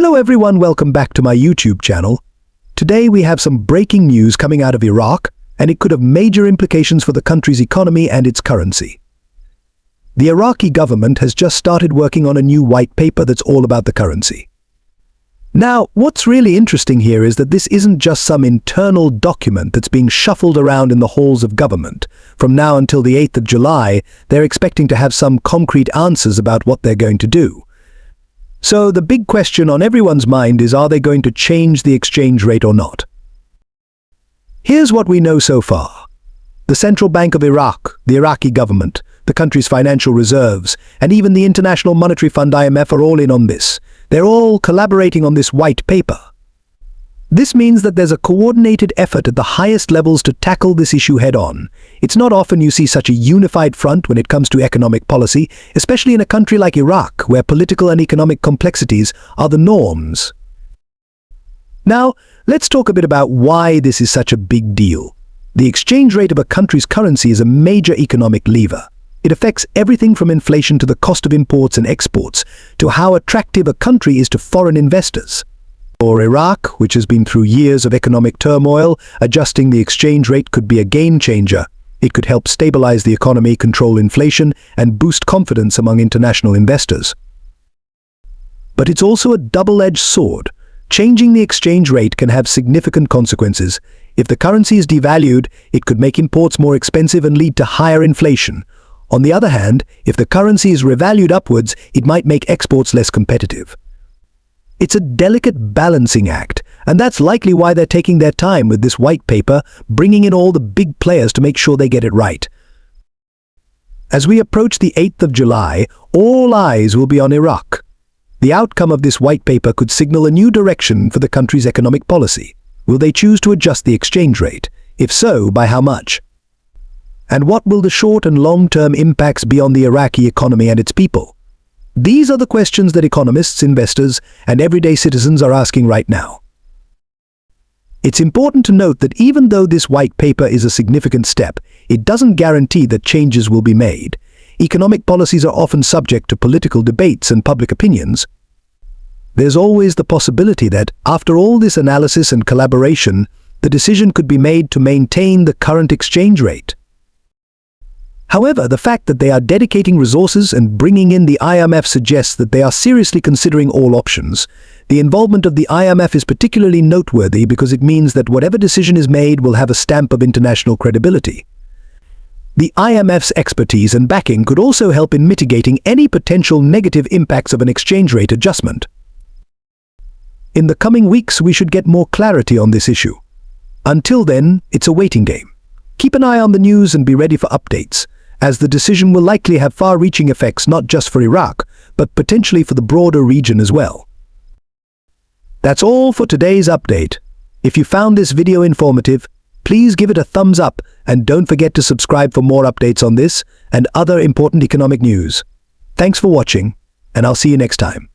Hello everyone, welcome back to my YouTube channel. Today we have some breaking news coming out of Iraq, and it could have major implications for the country's economy and its currency. The Iraqi government has just started working on a new white paper that's all about the currency. Now, what's really interesting here is that this isn't just some internal document that's being shuffled around in the halls of government. From now until the 8th of July, they're expecting to have some concrete answers about what they're going to do. So the big question on everyone's mind is, are they going to change the exchange rate or not? Here's what we know so far. The Central Bank of Iraq, the Iraqi government, the country's financial reserves, and even the International Monetary Fund IMF are all in on this. They're all collaborating on this white paper. This means that there's a coordinated effort at the highest levels to tackle this issue head-on. It's not often you see such a unified front when it comes to economic policy, especially in a country like Iraq, where political and economic complexities are the norms. Now, let's talk a bit about why this is such a big deal. The exchange rate of a country's currency is a major economic lever. It affects everything from inflation to the cost of imports and exports, to how attractive a country is to foreign investors. For Iraq, which has been through years of economic turmoil, adjusting the exchange rate could be a game changer. It could help stabilize the economy, control inflation, and boost confidence among international investors. But it's also a double-edged sword. Changing the exchange rate can have significant consequences. If the currency is devalued, it could make imports more expensive and lead to higher inflation. On the other hand, if the currency is revalued upwards, it might make exports less competitive. It's a delicate balancing act, and that's likely why they're taking their time with this white paper, bringing in all the big players to make sure they get it right. As we approach the 8th of July, all eyes will be on Iraq. The outcome of this white paper could signal a new direction for the country's economic policy. Will they choose to adjust the exchange rate? If so, by how much? And what will the short and long-term impacts be on the Iraqi economy and its people? These are the questions that economists, investors, and everyday citizens are asking right now. It's important to note that even though this white paper is a significant step, it doesn't guarantee that changes will be made. Economic policies are often subject to political debates and public opinions. There's always the possibility that, after all this analysis and collaboration, the decision could be made to maintain the current exchange rate. However, the fact that they are dedicating resources and bringing in the IMF suggests that they are seriously considering all options. The involvement of the IMF is particularly noteworthy because it means that whatever decision is made will have a stamp of international credibility. The IMF's expertise and backing could also help in mitigating any potential negative impacts of an exchange rate adjustment. In the coming weeks, we should get more clarity on this issue. Until then, it's a waiting game. Keep an eye on the news and be ready for updates, as the decision will likely have far-reaching effects not just for Iraq, but potentially for the broader region as well. That's all for today's update. If you found this video informative, please give it a thumbs up and don't forget to subscribe for more updates on this and other important economic news. Thanks for watching, and I'll see you next time.